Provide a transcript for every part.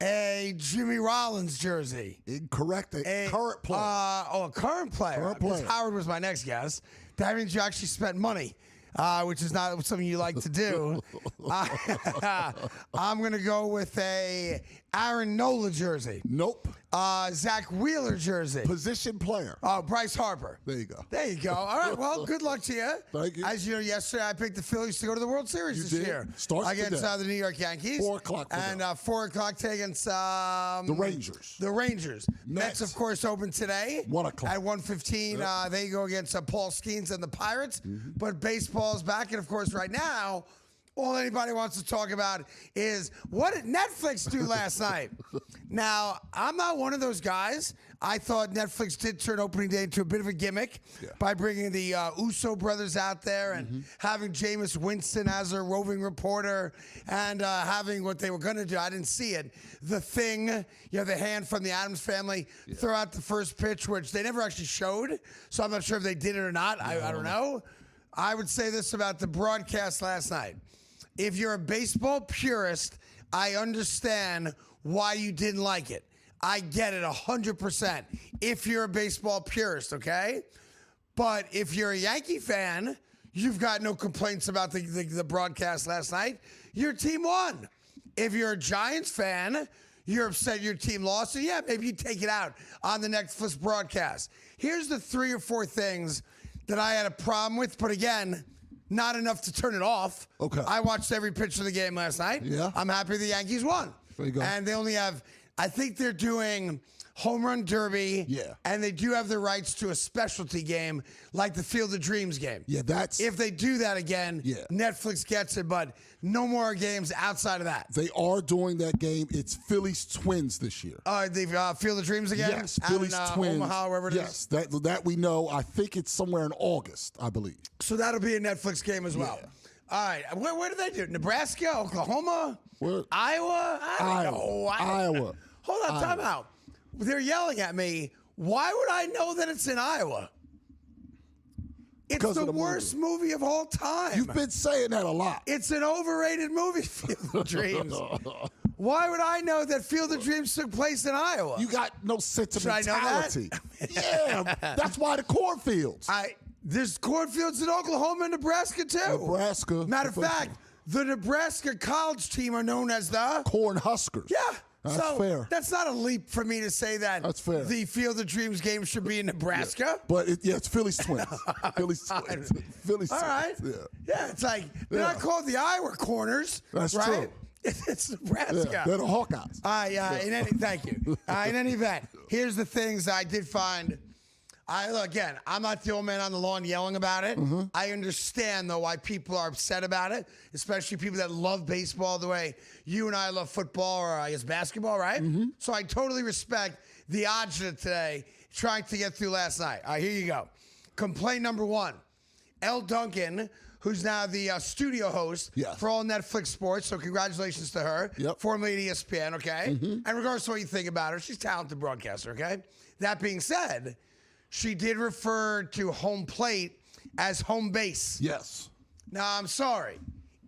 A Jimmy Rollins jersey. Incorrect. A current player. A current player. Current player. Howard was my next guess. That means you actually spent money, which is not something you like to do. I'm going to go with a Aaron Nola jersey. Nope. Zach Wheeler jersey. Position player. Bryce Harper. There you go. There you go. All right. Well, good luck to you. Thank you. As you know, yesterday I picked the Phillies to go to the World Series this year. Starts against today. the New York Yankees. 4 o'clock. And 4 o'clock against the Rangers. The Rangers. Mets, of course, open today. 1 o'clock. At 1:15, Yep. they go against Paul Skeens and the Pirates. Mm-hmm. But baseball is back. And, of course, right now, all anybody wants to talk about is what did Netflix do last night? Now, I'm not one of those guys. I thought Netflix did turn opening day into a bit of a gimmick by bringing the Uso brothers out there and having Jameis Winston as a roving reporter and having what they were going to do. I didn't see it. The Thing, the hand from the Addams family, throw out the first pitch, which they never actually showed. So I'm not sure if they did it or not. I don't know. I would say this about the broadcast last night. If you're a baseball purist, I understand why you didn't like it. I get it 100% if you're a baseball purist, okay? But if you're a Yankee fan, you've got no complaints about the broadcast last night. Your team won. If you're a Giants fan, you're upset your team lost. So, yeah, maybe you take it out on the Netflix broadcast. Here's the 3 or 4 things that I had a problem with, but again, not enough to turn it off. Okay. I watched every pitch of the game last night. Yeah. I'm happy the Yankees won. There you go. And they only have, I think they're doing home run derby. Yeah. And they do have the rights to a specialty game like the Field of Dreams game. Yeah, that's... If they do that again, Netflix gets it, but no more games outside of that. They are doing that game. It's Phillies Twins this year. The Field of Dreams again? Yes, Phillies Twins. Omaha, wherever it is. Yes, that we know. I think it's somewhere in August, I believe. So that'll be a Netflix game as well. Yeah. All right. Where do they do it? Nebraska, Oklahoma, Where? Iowa? I don't know. Iowa. Hold on, time out. They're yelling at me. Why would I know that it's in Iowa? It's Because the of the worst movie of all time. You've been saying that a lot. It's an overrated movie, Field of Dreams. Why would I know that Field of Dreams took place in Iowa? You got no sentimentality. Should I know that? Yeah, that's why the cornfields. There's cornfields in Oklahoma and Nebraska, too. Nebraska. Matter of fact, the Nebraska college team are known as the Corn Huskers. Yeah. That's fair. That's not a leap for me to say that. That's fair. The Field of Dreams game should be in Nebraska. Yeah. But it's Phillies Twins. Phillies Twins. Phillies All right. Twins. Yeah, it's like they're not called the Iowa Corners. That's right? true. It's Nebraska. Yeah, they're the Hawkeyes. Thank you. In any event, here's the things I did find. Again, I'm not the old man on the lawn yelling about it. I understand, though, why people are upset about it, especially people that love baseball the way you and I love football or, I guess, basketball, right? So I totally respect the agita today trying to get through last night. All right, here you go. Complaint number 1. Elle Duncan, who's now the studio host for all Netflix sports, so congratulations to her, formerly at ESPN, okay? And regardless of what you think about her, she's a talented broadcaster, okay? That being said, she did refer to home plate as home base. Yes. Now, I'm sorry.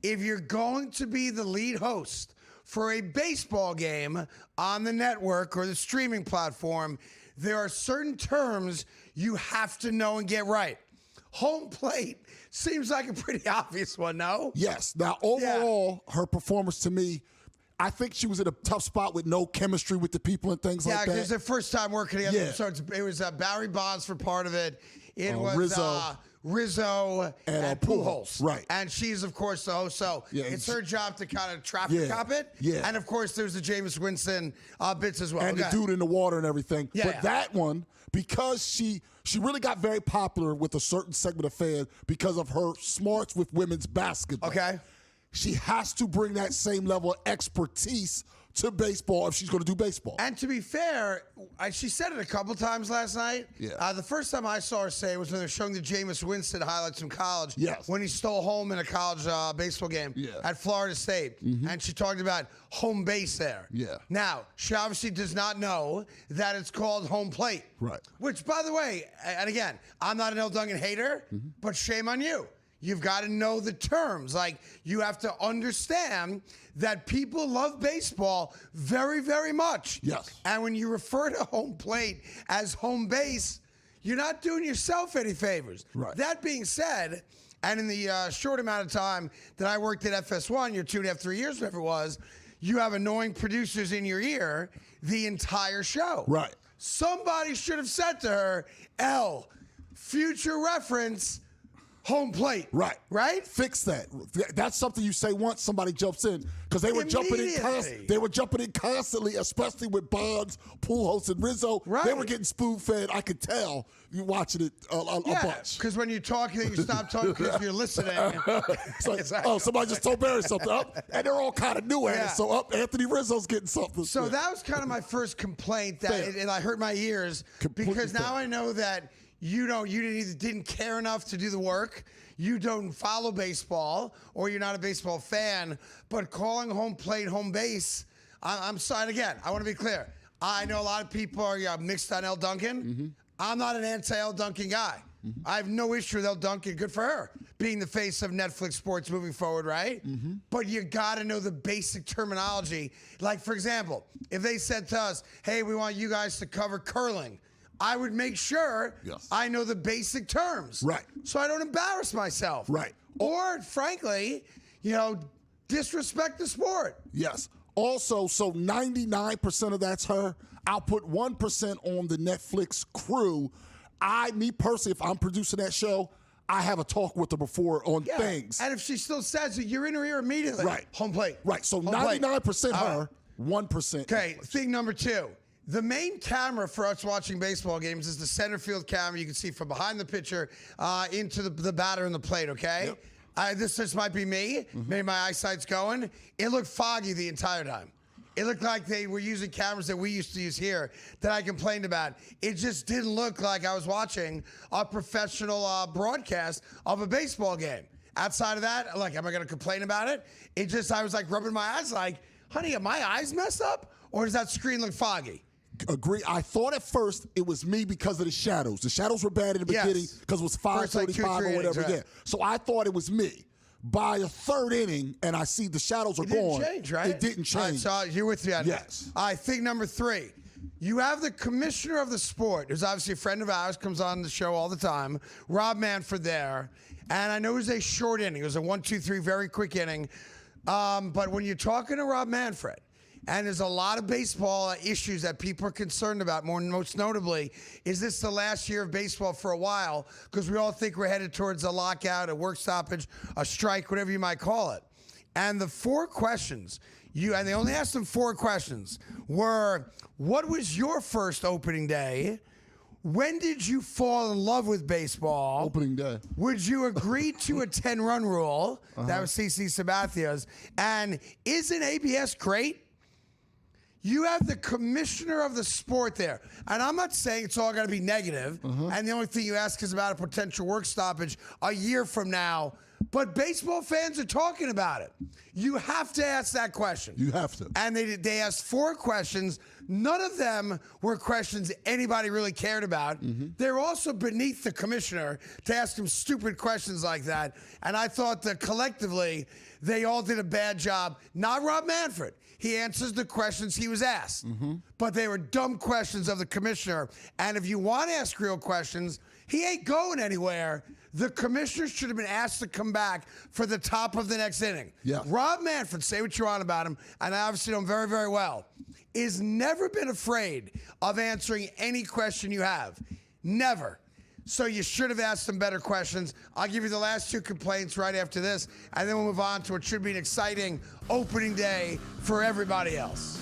If you're going to be the lead host for a baseball game on the network or the streaming platform, there are certain terms you have to know and get right. Home plate seems like a pretty obvious one, no? Yes. Now, overall, her performance to me, I think she was in a tough spot with no chemistry with the people and things like that. Yeah, because their first time working together. Yeah. So it was Barry Bonds for part of it. It was Rizzo and Pujols. Right. And she's, of course, the host. So it's her job to kind of traffic cop it. Yeah. And, of course, there's the Jameis Winston bits as well. And the dude in the water and everything. Yeah, but that one, because she really got very popular with a certain segment of fans because of her smarts with women's basketball. Okay. She has to bring that same level of expertise to baseball if she's going to do baseball. And to be fair, she said it a couple times last night. Yeah. The first time I saw her say it was when they were showing the Jameis Winston highlights from college. Yes. When he stole home in a college baseball game at Florida State. And she talked about home base there. Yeah. Now, she obviously does not know that it's called home plate. Right. Which, by the way, and again, I'm not an Elle Duncan hater, but shame on you. You've got to know the terms. Like, you have to understand that people love baseball very, very much. Yes. And when you refer to home plate as home base, you're not doing yourself any favors. Right. That being said, and in the short amount of time that I worked at FS1, your 2.5, 3 years, whatever it was, you have annoying producers in your ear the entire show. Right. Somebody should have said to her, L, future reference, home plate. Right. Right? Fix that. That's something you say once somebody jumps in, because they were jumping in Immediately. They were jumping in constantly, especially with Bonds, Pujols, and Rizzo. Right. They were getting spoon-fed. I could tell you watching it a bunch. Because when you're talking, you stop talking because you're listening. It's like, oh, somebody just told Barry something up, and they're all kind of new at Yeah. it. So up, Anthony Rizzo's getting something. So that was kind of my first complaint, and I hurt my ears because now I know that you didn't care enough to do the work. You don't follow baseball, or you're not a baseball fan. But calling home plate home base, I'm sorry. And again, I want to be clear. I know a lot of people are mixed on Elle Duncan. Mm-hmm. I'm not an anti-Elle Duncan guy. Mm-hmm. I have no issue with Elle Duncan. Good for her being the face of Netflix sports moving forward, right? Mm-hmm. But you got to know the basic terminology. Like, for example, if they said to us, hey, we want you guys to cover curling, I would make sure I know the basic terms. Right. So I don't embarrass myself. Right. Or, frankly, disrespect the sport. Yes. Also, so 99% of that's her. I'll put 1% on the Netflix crew. Me personally, if I'm producing that show, I have a talk with her before on things. And if she still says it, you're in her ear immediately. Right. Home plate. Right. So Home plate. 99% her, 1%. Okay, thing number 2. The main camera for us watching baseball games is the center field camera. You can see from behind the pitcher into the batter and the plate, okay? Yep. This just might be me. Mm-hmm. Maybe my eyesight's going. It looked foggy the entire time. It looked like they were using cameras that we used to use here that I complained about. It just didn't look like I was watching a professional broadcast of a baseball game. Outside of that, like, am I going to complain about it? I was like rubbing my eyes like, honey, are my eyes messed up? Or does that screen look foggy? Agree. I thought at first it was me because of the shadows. The shadows were bad in the beginning because it was 5:35 or whatever. Right. Yeah. So I thought it was me. By a third inning, and I see the shadows are gone. It didn't change, right? It didn't change. All right, so you're with me on yes. that. All right, thing number 3. You have the commissioner of the sport, who's obviously a friend of ours, comes on the show all the time, Rob Manfred there. And I know it was a short inning. It was a 1-2-3, very quick inning. But when you're talking to Rob Manfred, and there's a lot of baseball issues that people are concerned about. Most notably, is this the last year of baseball for a while? Because we all think we're headed towards a lockout, a work stoppage, a strike, whatever you might call it. And the 4 questions, and they only asked them 4 questions, were, what was your first opening day? When did you fall in love with baseball? Opening day. Would you agree to a 10-run rule? That was CC Sabathia's. And isn't ABS great? You have the commissioner of the sport there. And I'm not saying it's all going to be negative, and the only thing you ask is about a potential work stoppage a year from now. But baseball fans are talking about it. You have to ask that question. You have to. And they asked 4 questions. None of them were questions anybody really cared about. They're also beneath the commissioner to ask him stupid questions like that. And I thought that collectively, they all did a bad job. Not Rob Manfred. He answers the questions he was asked. But they were dumb questions of the commissioner. And if you want to ask real questions, he ain't going anywhere. The commissioner should have been asked to come back for the top of the next inning. Yeah. Rob Manfred, say what you want about him, and I obviously know him very, very well, is never been afraid of answering any question you have. Never. So you should have asked some better questions. I'll give you the last 2 complaints right after this, and then we'll move on to what should be an exciting opening day for everybody else.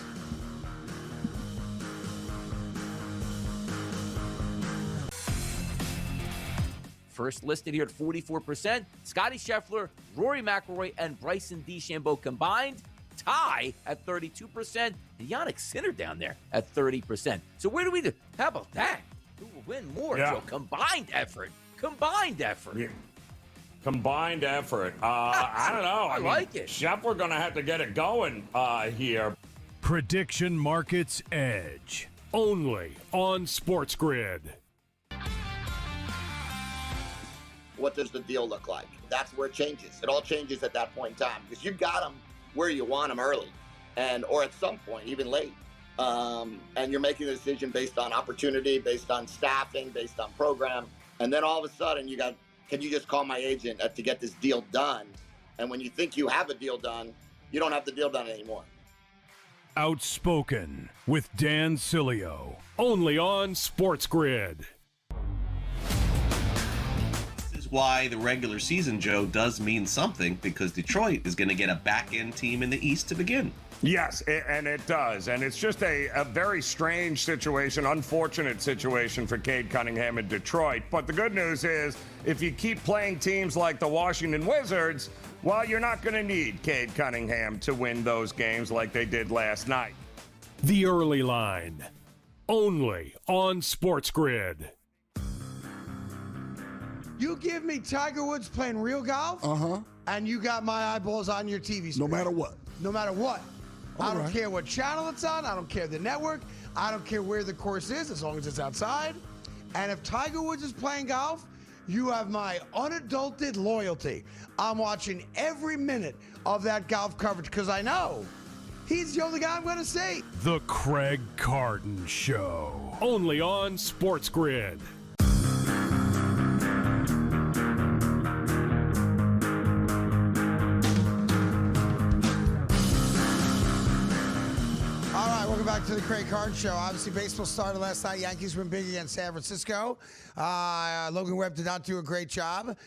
First listed here at 44%, Scotty Scheffler, Rory McIlroy, and Bryson DeChambeau combined. Tie at 32%, and Yannick Sinner down there at 30%. So where do we do? How about that? Who will win more? Yeah. So combined effort. Combined effort. Yeah. Combined effort. I don't know. I like it. Scheffler going to have to get it going here. Prediction Markets Edge. Only on SportsGrid. what does the deal look like? That's where it changes. It all changes at that point in time because you've got them where you want them early or at some point, even late. And you're making a decision based on opportunity, based on staffing, based on program. And then all of a sudden can you just call my agent to get this deal done? And when you think you have a deal done, you don't have the deal done anymore. Outspoken with Dan Cilio, only on SportsGrid. This is why the regular season, Joe, does mean something, because Detroit is going to get a back-end team in the East to begin. Yes, and it does. And it's just a very strange situation, unfortunate situation for Cade Cunningham in Detroit. But the good news is, if you keep playing teams like the Washington Wizards, well, you're not going to need Cade Cunningham to win those games like they did last night. The Early Line, only on SportsGrid. You give me Tiger Woods playing real golf, and you got my eyeballs on your TV screen. No matter what. No matter what. I don't right. care what channel it's on. I don't care the network. I don't care where the course is, as long as it's outside. And if Tiger Woods is playing golf, you have my unadulterated loyalty. I'm watching every minute of that golf coverage because I know he's the only guy I'm going to see. The Craig Carton Show, only on SportsGrid. Welcome back to the Craig Carton Show. Obviously, baseball started last night. Yankees win big against San Francisco. Logan Webb did not do a great job.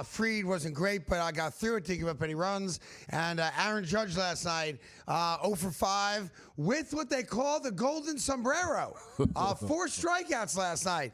Fried wasn't great, but I got through it, didn't give up any runs. And Aaron Judge last night, 0 for 5 with what they call the golden sombrero. 4 strikeouts last night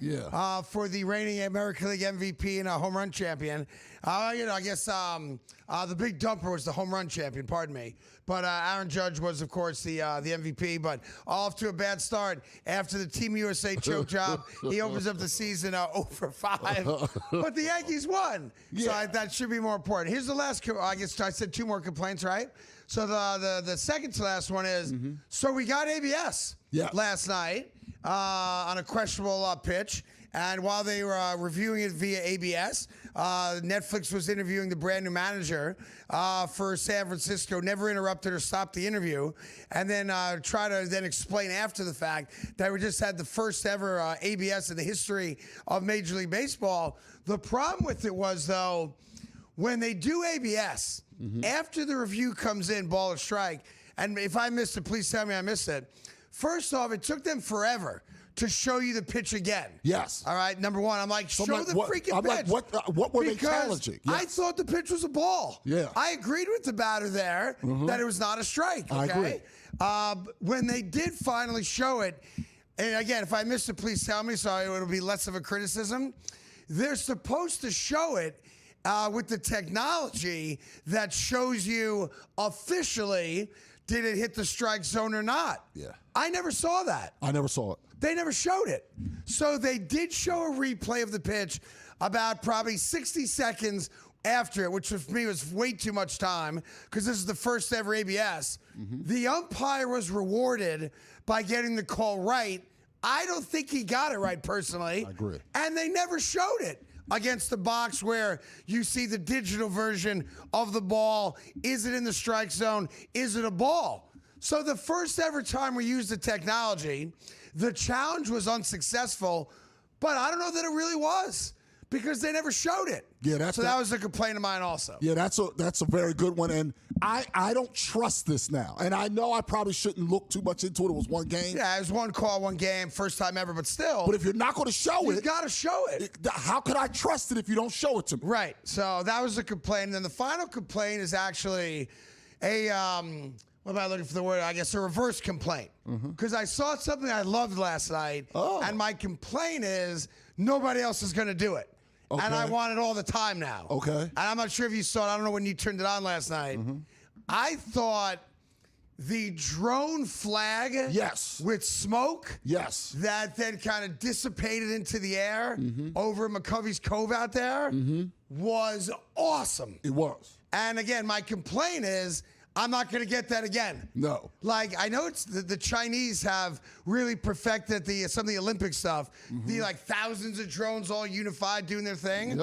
for the reigning American League MVP and a home run champion. I guess the big dumper was the home run champion, pardon me. But Aaron Judge was, of course, the MVP, but off to a bad start after the Team USA choke job. He opens up the season 0 for 5. But the Yankees won. So that should be more important. Here's the last, I guess I said 2 more complaints, right? So the second to last one is, so we got ABS last night on a questionable pitch. And while they were reviewing it via ABS, Netflix was interviewing the brand new manager for San Francisco, never interrupted or stopped the interview, and then try to then explain after the fact that we just had the first ever ABS in the history of Major League Baseball. The problem with it was, though, when they do ABS, after the review comes in, ball or strike, and if I missed it, please tell me I missed it. First off, it took them forever to show you the pitch again. Yes. All right, number one, I'm like, show the freaking pitch. What were they challenging? I thought the pitch was a ball. Yeah. I agreed with the batter there that it was not a strike. Okay? I agree. When they did finally show it, and again, if I missed it, please tell me so it'll be less of a criticism. They're supposed to show it with the technology that shows you officially did it hit the strike zone or not. Yeah. I never saw that. I never saw it. They never showed it. So they did show a replay of the pitch about probably 60 seconds after it, which for me was way too much time because this is the first ever ABS. The umpire was rewarded by getting the call right. I don't think he got it right personally. I agree. And they never showed it against the box where you see the digital version of the ball. Is it in the strike zone? Is it a ball? So the first ever time we used the technology, the challenge was unsuccessful, but I don't know that it really was because they never showed it. Yeah, that was a complaint of mine also. Yeah, that's a very good one, and I don't trust this now. And I know I probably shouldn't look too much into it. It was one game. Yeah, it was one call, one game, first time ever, but still. But if you're not going to show it, you got to show it. How could I trust it if you don't show it to me? Right. So that was the complaint, and then the final complaint is actually a what am I looking for the word? I guess a reverse complaint. Because I saw something I loved last night, and my complaint is nobody else is going to do it. Okay. And I want it all the time now. Okay. And I'm not sure if you saw it. I don't know when you turned it on last night. I thought the drone flag with smoke that then kind of dissipated into the air over McCovey's Cove out there was awesome. It was. And again, my complaint is I'm not going to get that again. No. Like, I know it's the Chinese have really perfected some of the Olympic stuff. The thousands of drones all unified doing their thing.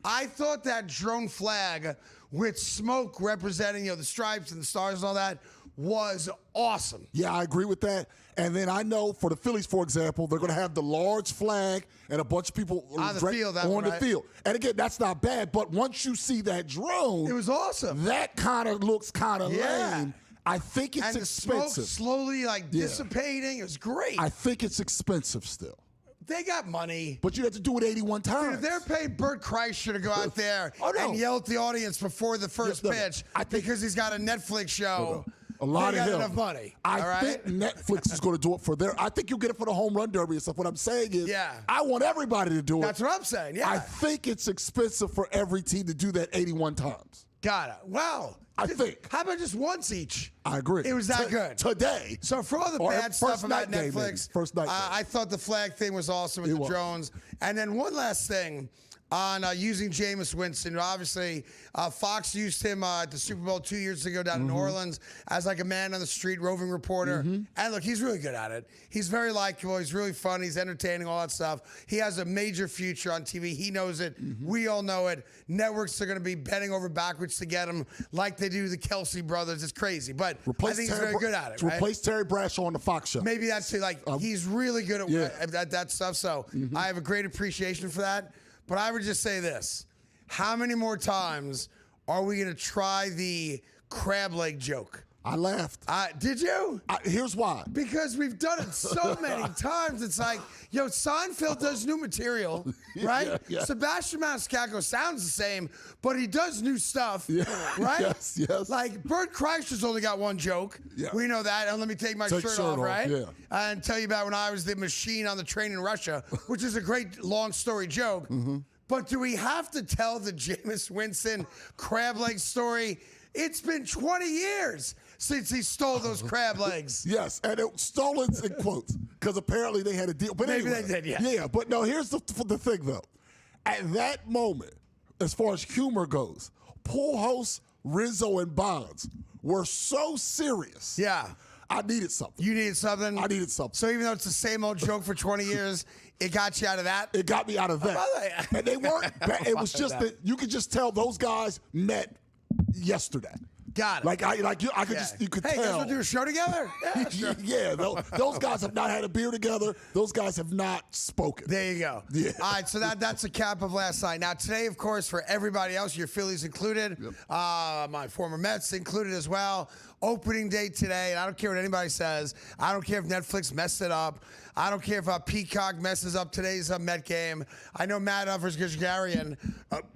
I thought that drone flag with smoke representing, the stripes and the stars and all that was awesome. Yeah, I agree with that. And then I know for the Phillies, for example, they're going to have the large flag and a bunch of people on the field. Field. And again, that's not bad. But once you see that drone, it was awesome. That kind of looks kind of lame. I think it's and expensive. The smoke slowly dissipating. It was great. I think it's expensive still. They got money. But you have to do it 81 times. Dude, if they're paying Bert Kreischer to go out there and yell at the audience before the first pitch because he's got a Netflix show. A lot they of got him. enough money. I think Netflix is going to do it for their. I think you'll get it for the home run derby and stuff. What I'm saying is, I want everybody to do it. That's what I'm saying. Yeah. I think it's expensive for every team to do that 81 times. Got it. Wow. I think. How about just once each? I agree. It was that good. Today. So for all the bad stuff about Netflix, first night I thought the flag thing was awesome with the drones. And then one last thing on using Jameis Winston. Obviously, Fox used him at the Super Bowl 2 years ago down in New Orleans as like a man on the street, roving reporter. And look, he's really good at it. He's very likable. He's really fun. He's entertaining, all that stuff. He has a major future on TV. He knows it. We all know it. Networks are going to be bending over backwards to get him like they do the Kelsey brothers. It's crazy. But I think he's very good at it. Replace Terry Bradshaw on the Fox show. Maybe that's he's really good at that stuff. So I have a great appreciation for that. But I would just say this. How many more times are we going to try the crab leg joke? I laughed. Did you? Here's why. Because we've done it so many times. It's like, Seinfeld does new material, right? Yeah. Sebastian Maniscalco sounds the same, but he does new stuff, right? Yes. Like, Bert Kreischer's only got one joke. Yeah. We know that. And let me take my shirt off, right? Yeah. And tell you about when I was the machine on the train in Russia, which is a great long story joke. But do we have to tell the Jameis Winston crab leg story? It's been 20 years since he stole those crab legs. Yes, and it stolen in quotes because apparently they had a deal. But maybe anyway, they did, yeah. Yeah, but no, here's the thing, though. At that moment, as far as humor goes, Pujols, Rizzo, and Bonds were so serious. Yeah. I needed something. You needed something? I needed something. So even though it's the same old joke for 20 years, it got you out of that? It got me out of that. And they weren't bad. It was just that you could just tell those guys met yesterday. Got it. You could hey, tell. Hey, guys want to do a show together? Yeah, sure. Yeah, those guys have not had a beer together. Those guys have not spoken. There you go. Yeah. All right, so that's a cap of last night. Now, today, of course, for everybody else, your Phillies included, my former Mets included as well. Opening day today, and I don't care what anybody says. I don't care if Netflix messed it up. I don't care if Peacock messes up today's Met game. I know Matt Gajarian,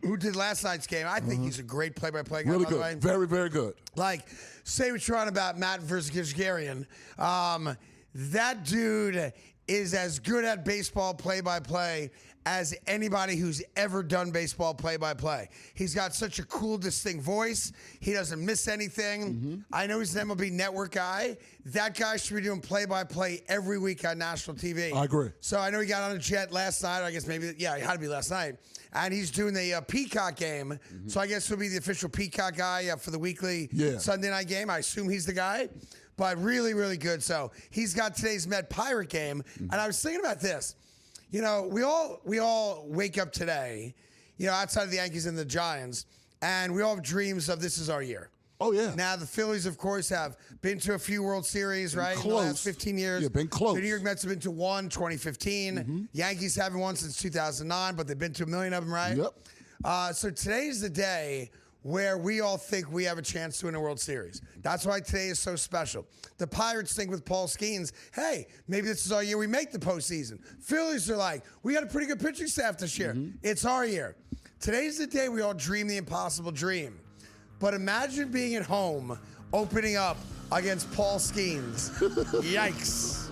who did last night's game. I think he's a great play-by-play guy, really by good. the way. Very, very good. Like, say what you're on about Matt versus Gajarian. That dude is as good at baseball play-by-play as anybody who's ever done baseball play-by-play. He's got such a cool, distinct voice. He doesn't miss anything. I know he's an MLB Network guy. That guy should be doing play-by-play every week on national TV. I agree. So I know he got on a jet last night. I guess maybe, it had to be last night. And he's doing the Peacock game. So I guess he'll be the official Peacock guy for the weekly Sunday night game. I assume he's the guy. But really, really good. So he's got today's Met Pirate game. And I was thinking about this. We all wake up today, outside of the Yankees and the Giants, and we all have dreams of this is our year. Oh, yeah. Now, the Phillies, of course, have been to a few World Series, right? Close. In the last 15 years. Yeah, been close. The New York Mets have been to one, 2015. Yankees haven't won since 2009, but they've been to a million of them, right? Yep. So today's the day where we all think we have a chance to win a World Series. That's why today is so special. The Pirates think with Paul Skeens, hey, maybe this is our year we make the postseason. Phillies are like, we got a pretty good pitching staff this year. It's our year. Today's the day we all dream the impossible dream. But imagine being at home, opening up against Paul Skeens. Yikes.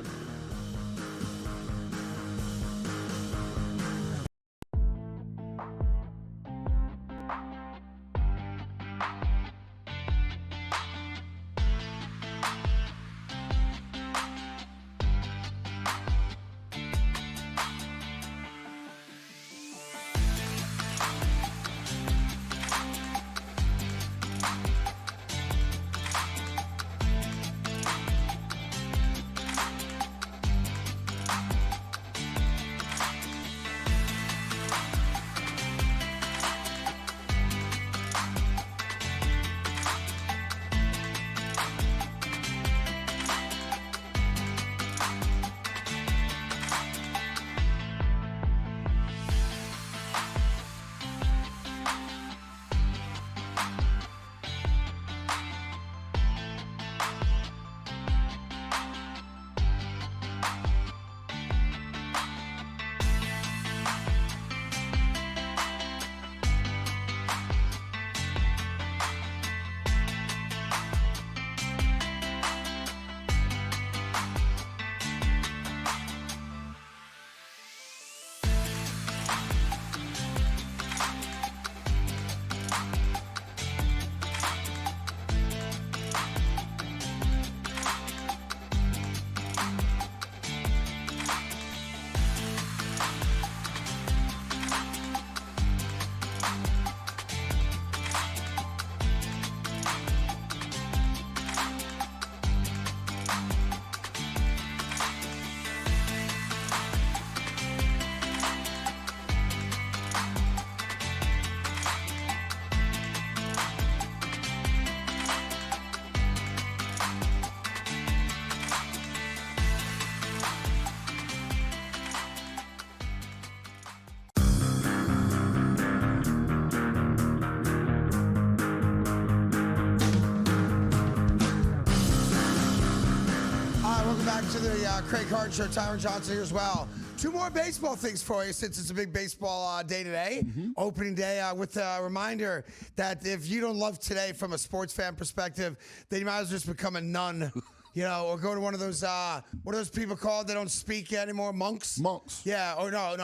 to the Craig Carton Show. Tyron Johnson here as well. Two more baseball things for you since it's a big baseball day today. Opening day with a reminder that if you don't love today from a sports fan perspective, then you might as well just become a nun. Or go to one of those, what are those people called that don't speak anymore? Monks? Monks. Yeah, or no.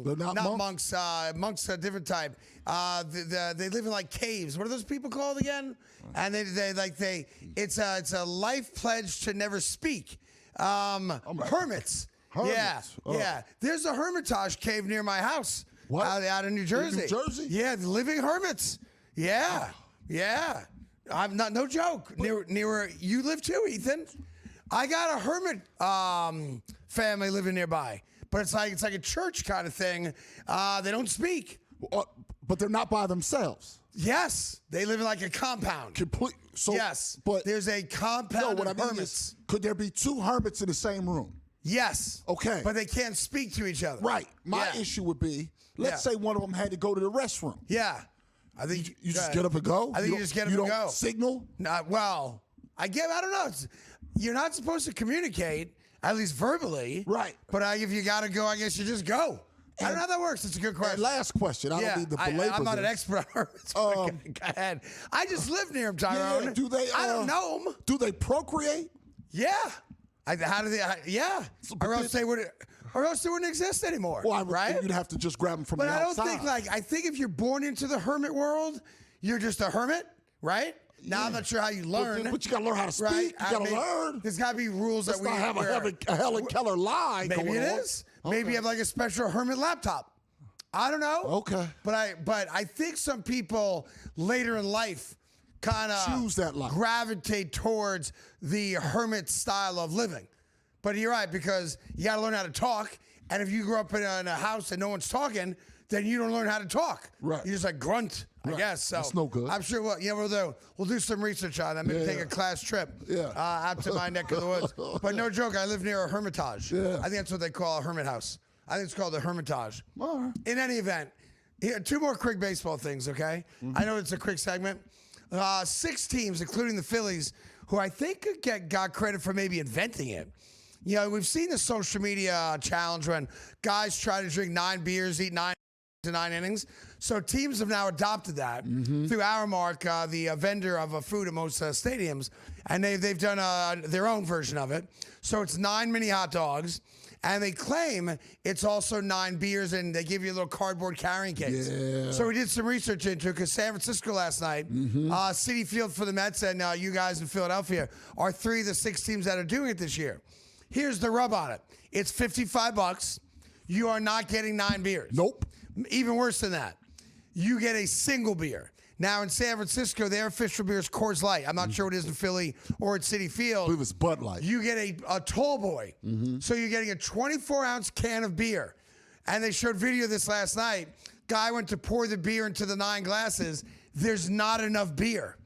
They're not monks. Monks are a different type. They live in like caves. What are those people called again? And it's a life pledge to never speak. Hermits. Yeah, Oh. yeah. There's a Hermitage cave near my house. What? Out in New Jersey. New Jersey? Yeah, the living hermits. Yeah, yeah. I'm not, no joke. Near where you live too, Ethan. I got a hermit family living nearby, but it's like a church kind of thing. They don't speak. But they're not by themselves. Yes, they live in like a compound. Yes, but there's a compound of hermits. Could there be two hermits in the same room? Yes. Okay. But they can't speak to each other. Right. My issue would be, let's say one of them had to go to the restroom. Yeah. I think you just get up and go. I think you just get up and go. You don't signal. Well, I don't know. You're not supposed to communicate, at least verbally. Right. But if you got to go, I guess you just go. I don't know how that works. It's a good question. And last question. I don't need to belabor I'm not this. an expert on hermits. Go ahead. I just live near them, Tyrone. Yeah, do they? I don't know them. Do they procreate? Yeah. How do they? Yeah. Or else they wouldn't exist anymore. Well, right? You'd have to just grab them from but the outside. I think if you're born into the hermit world, you're just a hermit, right? Now I'm not sure how you learn. But you got to learn how to speak. Right? You got to learn. There's got to be rules Let's that we not have a Helen Keller lie Maybe going it on. is. Maybe you have like a special hermit laptop. I don't know. Okay. But I think some people later in life kind of choose that life. Gravitate towards the hermit style of living. But you're right, because you got to learn how to talk. And if you grew up in a house and no one's talking, then you don't learn how to talk. Right. You just like grunt, I guess. So that's no good. I'm sure we'll do some research on that. Maybe take a class trip out to my neck of the woods. But no joke, I live near a hermitage. Yeah. I think that's what they call a hermit house. I think it's called a hermitage. All right. In any event, here, two more quick baseball things, okay? I know it's a quick segment. 6 teams, including the Phillies, who I think got credit for maybe inventing it. We've seen the social media challenge when guys try to drink 9 beers, eat 9 to 9 innings. So teams have now adopted that through Aramark, the vendor of food at most stadiums, and they've done their own version of it. So it's 9 mini hot dogs, and they claim it's also 9 beers, and they give you a little cardboard carrying case. Yeah. So we did some research into it because San Francisco last night, Citi Field for the Mets, and you guys in Philadelphia are 3 of the 6 teams that are doing it this year. Here's the rub on it. It's $55. You are not getting 9 beers. Nope. Even worse than that. You get a single beer. Now, in San Francisco, their official beer is Coors Light. I'm not sure what it is in Philly or at Citi Field. I believe it's Bud Light. You get a tall boy. So you're getting a 24-ounce can of beer. And they showed video of this last night. Guy went to pour the beer into the 9 glasses. There's not enough beer.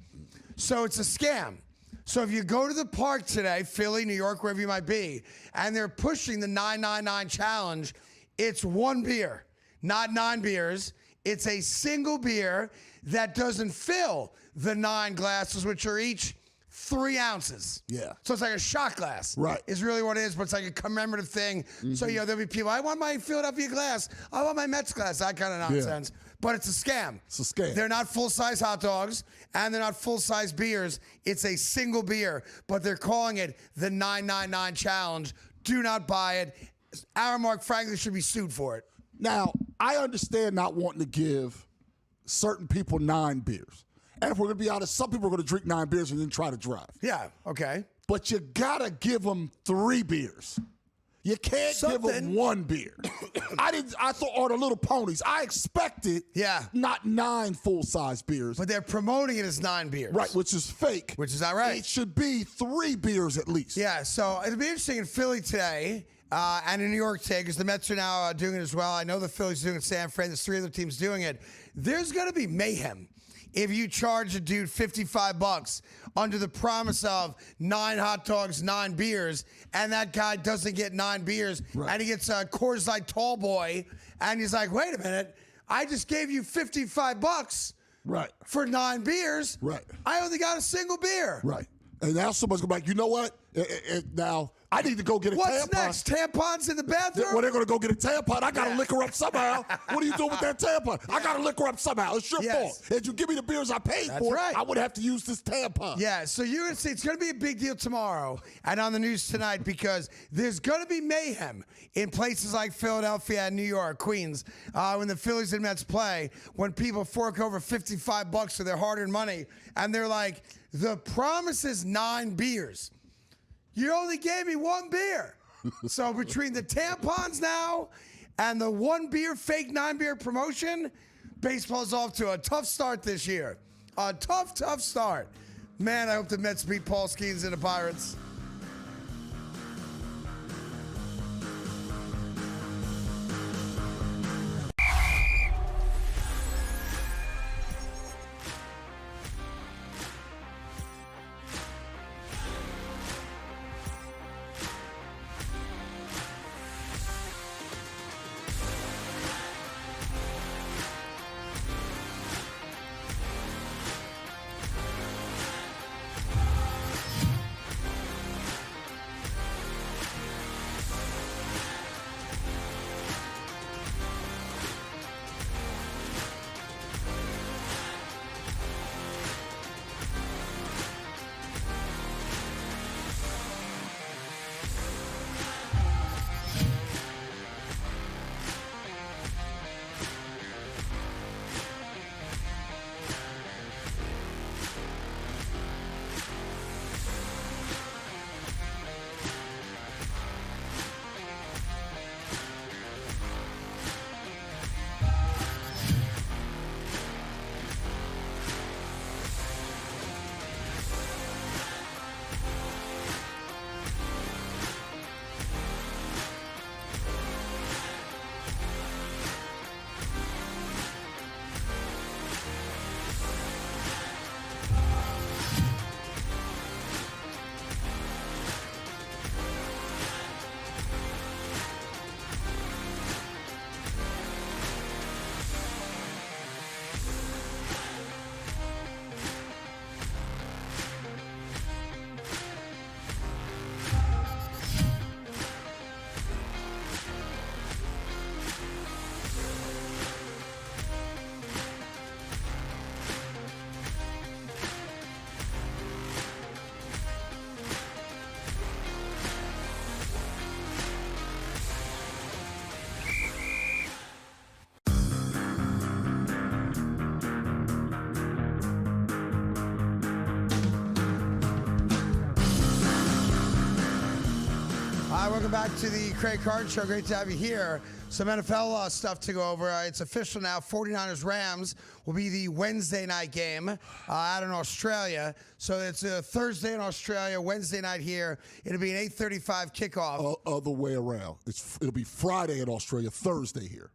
So it's a scam. So if you go to the park today, Philly, New York, wherever you might be, and they're pushing the 999 challenge, it's 1 beer, not 9 beers. It's a single beer that doesn't fill the 9 glasses, which are each 3 ounces. Yeah. So it's like a shot glass. Right. Is really what it is, but it's like a commemorative thing. So, there'll be people, I want my Philadelphia glass. I want my Mets glass, that kind of nonsense. But it's a scam. It's a scam. They're not full-size hot dogs, and they're not full-size beers. It's a single beer, but they're calling it the 999 challenge. Do not buy it. Aramark, frankly, should be sued for it. Now, I understand not wanting to give certain people 9 beers. And if we're going to be honest, some people are going to drink 9 beers and then try to drive. Yeah, okay. But you got to give them 3 beers. You can't give them 1 beer. I thought, or the Little Ponies. I expected not 9 full-size beers. But they're promoting it as 9 beers. Right, which is fake. Which is not right. It should be 3 beers at least. Yeah, so it'll be interesting in Philly today and in New York today because the Mets are now doing it as well. I know the Phillies are doing it in San Fran. There's 3 other teams doing it. There's going to be mayhem if you charge a dude $55 under the promise of 9 hot dogs, 9 beers, and that guy doesn't get 9 beers, and he gets a Coors Light tall boy, and he's like, wait a minute, I just gave you $55 right. for 9 beers. Right. I only got a single beer. Right. And now somebody's going to be like, you know what? Now, I need to go get a tampon. What's next? Tampons in the bathroom? Well, they're going to go get a tampon. I got to lick her up somehow. What are you doing with that tampon? I got to lick her up somehow. It's your fault. If you give me the beers I paid for, right. I would have to use this tampon. Yeah, so you're going to see it's going to be a big deal tomorrow and on the news tonight because there's going to be mayhem in places like Philadelphia and New York, Queens, when the Phillies and Mets play, when people fork over $55 for their hard-earned money, and they're like, the promise is 9 beers. You only gave me 1 beer. So between the tampons now and the 1 beer, fake 9 beer promotion, baseball's off to a tough start this year. A tough start. Man, I hope the Mets beat Paul Skeens and the Pirates. Welcome back to the Craig Carton Show. Great to have you here. Some NFL stuff to go over. It's official now. 49ers-Rams will be the Wednesday night game out in Australia. So it's a Thursday in Australia, Wednesday night here. It'll be an 8:35 kickoff. Other way around. It'll be Friday in Australia, Thursday here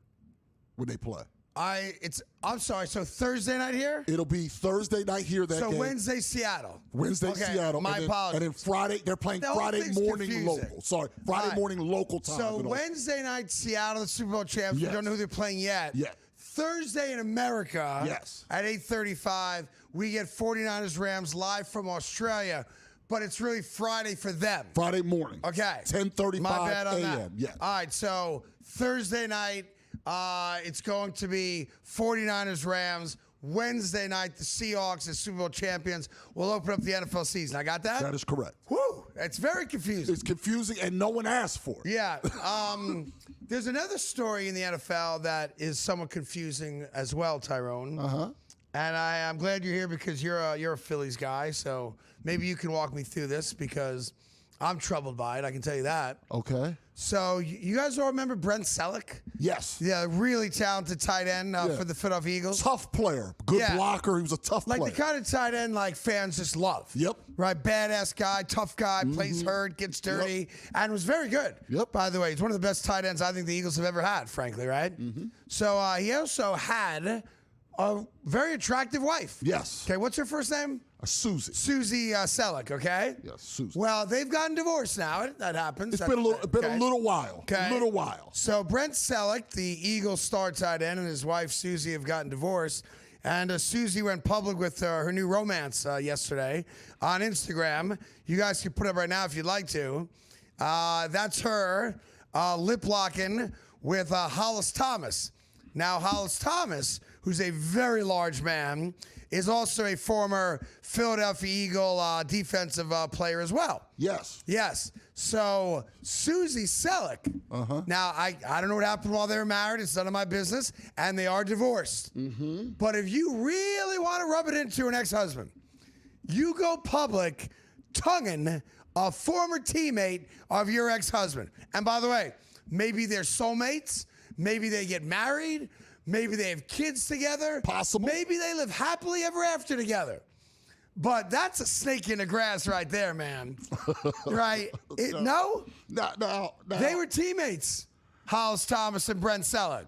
when they play. I'm sorry. So Thursday night here. It'll be Thursday night here. That so game. Wednesday Seattle. Wednesday Seattle. My apologies. And then Friday they're playing Friday morning confusing. local. Sorry, Friday morning local time. So Wednesday night Seattle, the Super Bowl champs. Yes. We don't know who they're playing yet. Yeah. Thursday in America. Yes. At 8:35, we get 49ers Rams live from Australia. But it's really Friday for them. Friday morning. Okay. 10:35 a.m. Yes. All right. So Thursday night. It's going to be 49ers Rams. Wednesday night, the Seahawks as Super Bowl champions will open up the NFL season. I got that? That is correct. Woo! It's very confusing. It's confusing, and no one asked for it. Yeah. There's another story in the NFL that is somewhat confusing as well, Tyrone. Uh-huh. And I'm glad you're here because you're a Phillies guy, so maybe you can walk me through this because I'm troubled by it, I can tell you that. Okay. So you guys all remember Brent Selleck? Yes. Yeah, really talented tight end for the Philadelphia Eagles. Tough player. Good blocker. He was a tough player. Like the kind of tight end like fans just love. Yep. Right? Badass guy, tough guy, plays hurt, gets dirty, and was very good. Yep. By the way, he's one of the best tight ends I think the Eagles have ever had, frankly, right? Mm-hmm. So he also had a very attractive wife. Yes. Okay, what's her first name? Susie. Susie Selleck, okay? Yes, Susie. Well, they've gotten divorced now. That happens. It's been a little while. Okay. A little while. So Brent Selleck, the Eagles star tight end, and his wife Susie have gotten divorced. And Susie went public with her new romance yesterday on Instagram. You guys can put it up right now if you'd like to. That's her lip locking with Hollis Thomas. Now, Hollis Thomas, who's a very large man, is also a former Philadelphia Eagle defensive player as well. Yes. Yes. So Susie Selleck. Now I don't know what happened while they were married. It's none of my business, and they are divorced. But if you really want to rub it into an ex-husband, you go public tonguing a former teammate of your ex-husband. And by the way, maybe they're soulmates. Maybe they get married. Maybe they have kids together. Possible. Maybe they live happily ever after together. But that's a snake in the grass right there, man. Right? No? No. They were teammates, Hollis Thomas and Brent Selleck.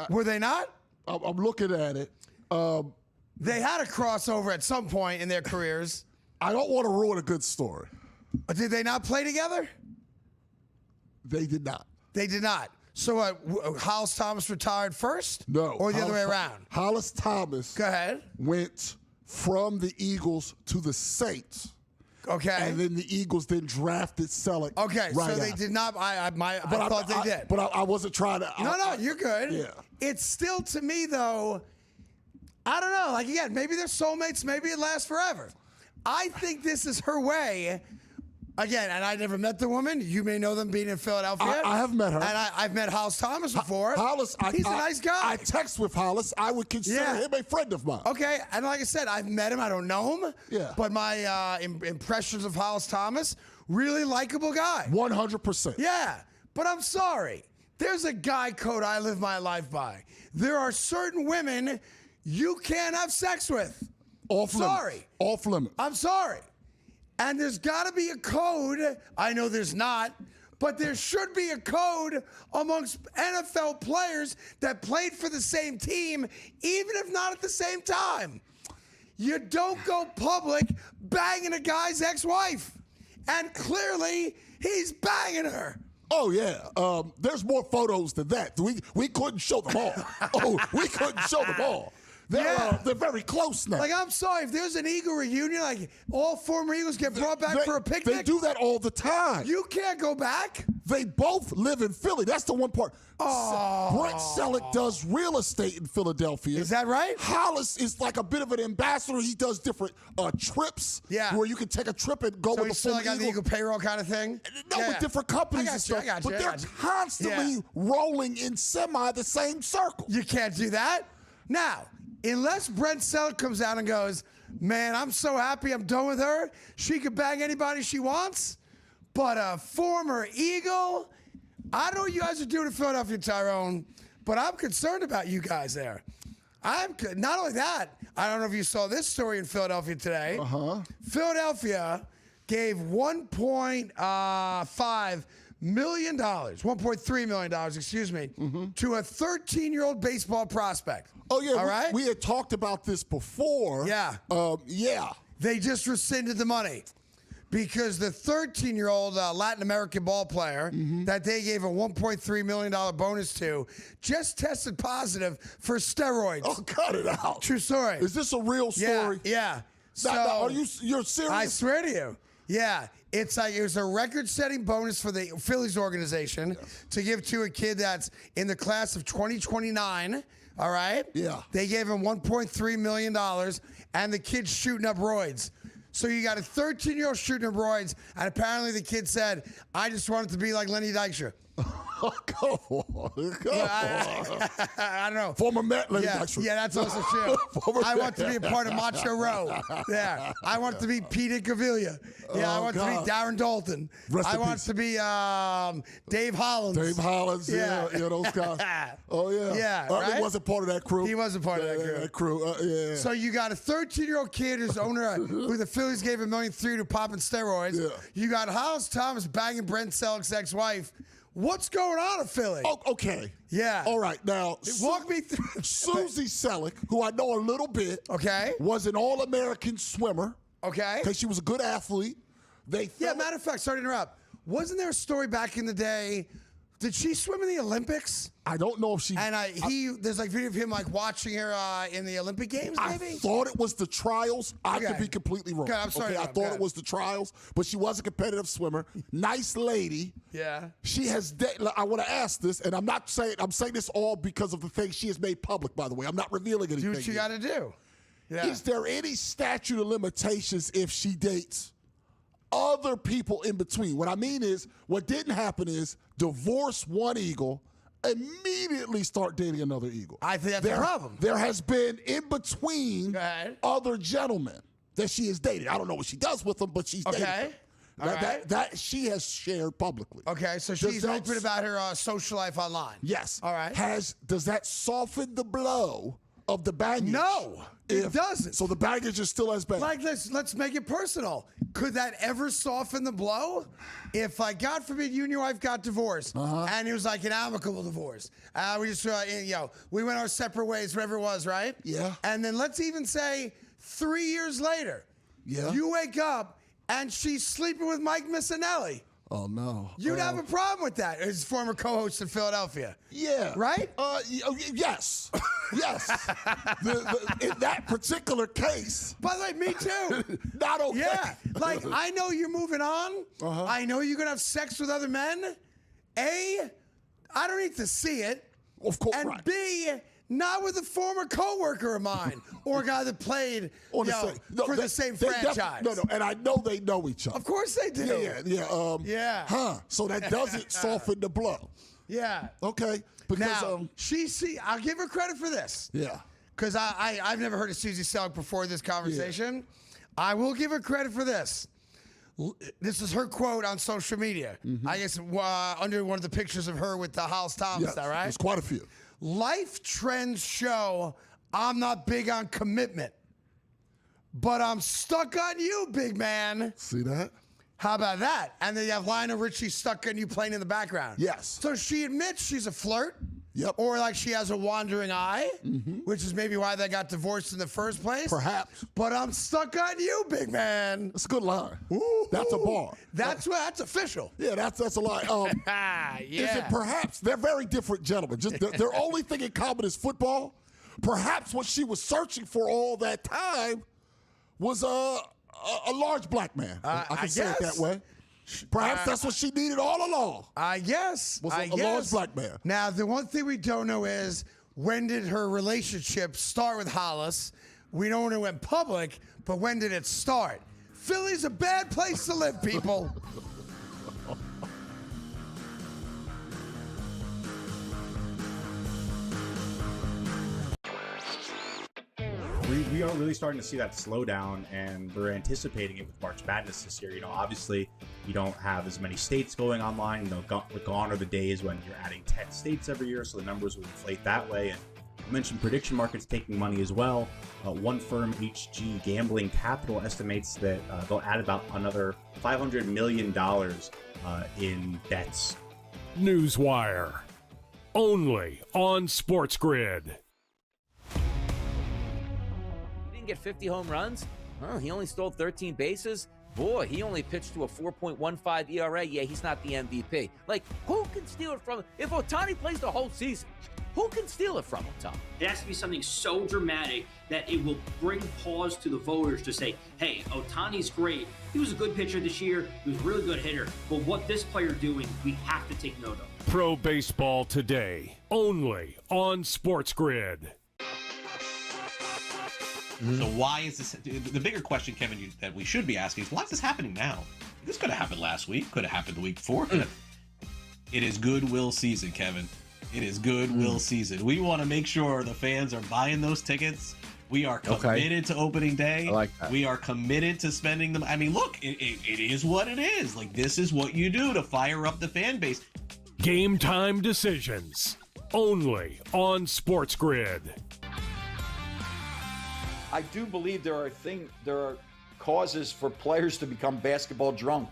Were they not? I'm looking at it. They had a crossover at some point in their careers. I don't want to ruin a good story. Did they not play together? They did not. They did not. So Hollis Thomas retired first? No. Or the other way around? Hollis Thomas Go ahead. went from the Eagles to the Saints. Okay. And then the Eagles then drafted Selleck. Okay, right so they after. did not. I thought they did. But I wasn't trying to. No, you're good. Yeah. It's still, to me, though, I don't know. Like, again, maybe they're soulmates. Maybe it lasts forever. I think this is her way. Again, and I never met the woman. You may know them being in Philadelphia. I have met her. And I've met Hollis Thomas before. Hollis, he's a nice guy. I text with Hollis. I would consider him a friend of mine. Okay, and like I said, I've met him. I don't know him. Yeah. But my impressions of Hollis Thomas, really likable guy. 100%. Yeah, but I'm sorry. There's a guy code I live my life by. There are certain women you can't have sex with. Off limits. Sorry. Off limits. I'm sorry. And there's got to be a code. I know there's not, but there should be a code amongst NFL players that played for the same team, even if not at the same time. You don't go public banging a guy's ex-wife. And clearly, he's banging her. Oh, yeah. There's more photos than that. We couldn't show them all. We couldn't show them all. They're very close now. Like, I'm sorry, if there's an Eagle reunion, like all former Eagles get brought back for a picnic. They do that all the time. You can't go back. They both live in Philly. That's the one part. Oh. Brent Selleck does real estate in Philadelphia. Is that right? Hollis is like a bit of an ambassador. He does different trips. Yeah. Where you can take a trip and go So with he's the still former like on the Eagle payroll kind of thing? No, Yeah. with different companies I got and you, stuff. I got you, but I they're got you. constantly rolling in the same circle. You can't do that. Now, unless Brent Selleck comes out and goes, man, I'm so happy I'm done with her. She could bang anybody she wants. But a former Eagle, I don't know what you guys are doing in Philadelphia, Tyrone, but I'm concerned about you guys there. Not only that, I don't know if you saw this story in Philadelphia today. Philadelphia gave $1.3 million, excuse me, to a 13-year-old baseball prospect. Oh, yeah. All right? We had talked about this before. Yeah. Yeah. They just rescinded the money because the 13-year-old Latin American ball player that they gave a $1.3 million bonus to just tested positive for steroids. Oh, cut it out. True story. Is this a real story? Yeah. So, Are you're serious? I swear to you. Yeah. It's like it was a record-setting bonus for the Phillies organization to give to a kid that's in the class of 2029. All right? Yeah. They gave him $1.3 million, and the kid's shooting up roids. So you got a 13-year-old shooting up roids, and apparently the kid said, I just wanted to be like Lenny Dykstra. Come on. I don't know. Former Met, Lenny Yeah, Dykstra. yeah, that's also true. I want to be a part of Macho Row. Yeah. I want to be Peter Cavilla. Yeah, I want to be Darren Dalton. Rest I in want peace. to be Dave Hollins. Dave Hollins, yeah, those guys. Oh, yeah. Yeah, He right? wasn't part of that crew. He wasn't part of that crew. Yeah. So you got a 13-year-old kid who's owner who the Phillies gave $1.3 million to popping steroids. Yeah. You got Hollis Thomas banging Brent Selleck's ex-wife. What's going on in Philly? Oh, okay. Yeah. All right. Now, Walk me through. Susie Selleck, who I know a little bit, Okay. was an All-American swimmer. Okay. Because she was a good athlete. Yeah, matter of fact, sorry to interrupt. Wasn't there a story back in the day Did she swim in the Olympics? I don't know if she. And there's like video of him like watching her in the Olympic Games. Maybe I thought it was the trials. I could Okay. be completely wrong. Okay, I'm sorry, I Rob, thought go it was the trials, but she was a competitive swimmer. Nice lady. Yeah. She has. I want to ask this, and I'm not saying. I'm saying this all because of the things she has made public. By the way, I'm not revealing anything. Do what you yet. got to do. Yeah. Is there any statute of limitations if she dates other people in between? What I mean is, what didn't happen is divorce one eagle, immediately start dating another eagle. I think that's a problem. There has been in between Go ahead. other gentlemen that she has dated. I don't know what she does with them, but she's dated them. All right. That she has shared publicly. Okay, so Does she's that open about her social life online. Yes. All right. Does that soften the blow of the baggage? No, it doesn't. So the baggage is still as bad. Like, let's make it personal. Could that ever soften the blow? If, like, God forbid, you and your wife got divorced, and it was like an amicable divorce. We just, we went our separate ways, whatever it was, right? Yeah. And then let's even say 3 years later, you wake up and she's sleeping with Mike Missinelli. Oh, no. You'd have a problem with that, as former co-host in Philadelphia. Yeah. Right? Yes. Yes. In that particular case. By the way, me too. Not okay. Yeah. Like, I know you're moving on. I know you're going to have sex with other men. A, I don't need to see it. Of course. And right. B, not with a former coworker of mine or a guy that played for the same franchise. No, and I know they know each other. Of course they do. Yeah. So that doesn't soften the blow. Yeah. Okay. Because Now, I'll give her credit for this. yeah. Because I've never heard of Susie Selleck before this conversation. I will give her credit for this. This is her quote on social media. I guess under one of the pictures of her with the Hollis Thomas, Yes, that right? there's quite a few. Life trends show I'm not big on commitment, but I'm stuck on you, big man. See that? How about that? And then you have Lionel Richie stuck on you playing in the background. Yes. So she admits she's a flirt. Yep. Or like she has a wandering eye, which is maybe why they got divorced in the first place. Perhaps. But I'm stuck on you, big man. That's a good line. That's a bar. That's official. Yeah, that's a line. Yeah. Is it perhaps they're very different gentlemen? Just their only thing in common is football. Perhaps what she was searching for all that time was a large black man. I can say it that way. Perhaps that's what she needed all along. I guess. Was a large black man. Now, the one thing we don't know is when did her relationship start with Hollis? We know when it went public, but when did it start? Philly's a bad place to live, people. We are really starting to see that slowdown, and we're anticipating it with March Madness this year. Obviously, you don't have as many states going online. Gone are the days when you're adding 10 states every year, so the numbers will inflate that way. And you mentioned prediction markets taking money as well. One firm, HG Gambling Capital, estimates that they'll add about another $500 million in bets. Newswire. Only on SportsGrid. Get 50 home runs? He only stole 13 bases? Boy, he only pitched to a 4.15 ERA. Yeah, he's not the MVP. Like, who can steal it from him? If Ohtani plays the whole season, who can steal it from him, Tom? It has to be something so dramatic that it will bring pause to the voters to say, hey, Ohtani's great. He was a good pitcher this year. He was a really good hitter. But what this player doing, we have to take note of. Pro Baseball Today. Only on SportsGrid. So why is this? The bigger question, Kevin, that we should be asking is, why is this happening now? This could have happened last week. Could have happened the week before. It is goodwill season, Kevin. It is goodwill season. We want to make sure the fans are buying those tickets. We are committed to opening day. I like that. We are committed to spending them. I mean, look, it is what it is. Like, this is what you do to fire up the fan base. Game time decisions. Only on SportsGrid. I do believe there are causes for players to become basketball drunk.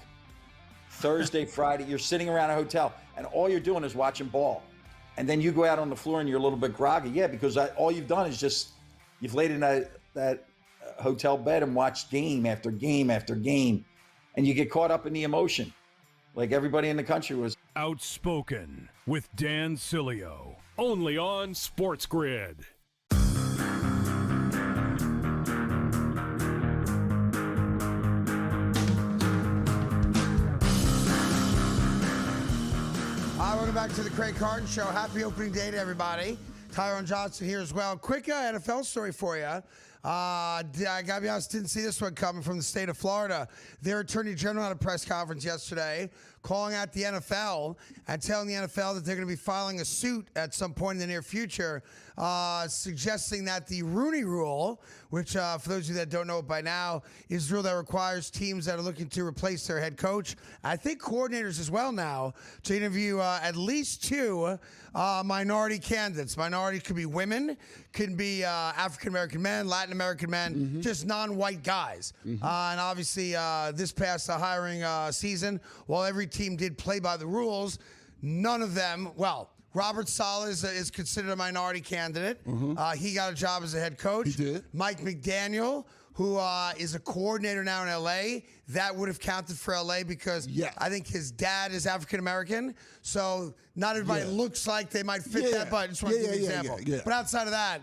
Thursday, Friday, you're sitting around a hotel and all you're doing is watching ball. And then you go out on the floor and you're a little bit groggy. Yeah, because all you've done is just, you've laid in that hotel bed and watched game after game after game. And you get caught up in the emotion. Like everybody in the country was Outspoken with Dan Cilio. Only on SportsGrid. Welcome back to the Craig Carton Show. Happy opening day to everybody. Tyron Johnson here as well. Quick NFL story for you. I gotta be honest, didn't see this one coming from the state of Florida. Their attorney general had a press conference yesterday calling out the NFL and telling the NFL that they're going to be filing a suit at some point in the near future, suggesting that the Rooney Rule, which for those of you that don't know it by now, is a rule that requires teams that are looking to replace their head coach, I think coordinators as well now, to interview at least 2 minority candidates. Minority could be women, could be African-American men, Latin American men, just non-white guys. And obviously this past hiring season, while every team did play by the rules, none of them, well, Robert Saleh is considered a minority candidate. He got a job as a head coach. He did. Mike McDaniel, who is a coordinator now in L.A., that would have counted for L.A. because I think his dad is African-American. So not everybody looks like they might fit that, but I just want to give you an example. But outside of that,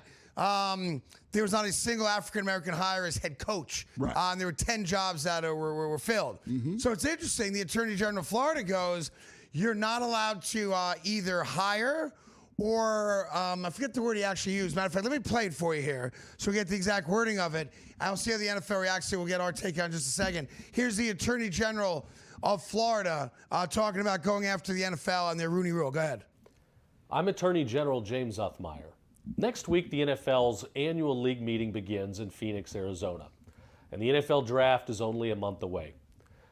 there was not a single African-American hire as head coach. And there were 10 jobs that were filled. So it's interesting. The Attorney General of Florida goes, you're not allowed to either hire or I forget the word he actually used. Matter of fact, let me play it for you here so we get the exact wording of it. And we'll see how the NFL reacts to it. We'll get our take on in just a second. Here's the Attorney General of Florida talking about going after the NFL and their Rooney Rule. Go ahead. I'm Attorney General James Uthmeyer. Next week, the NFL's annual league meeting begins in Phoenix, Arizona, and the NFL draft is only a month away.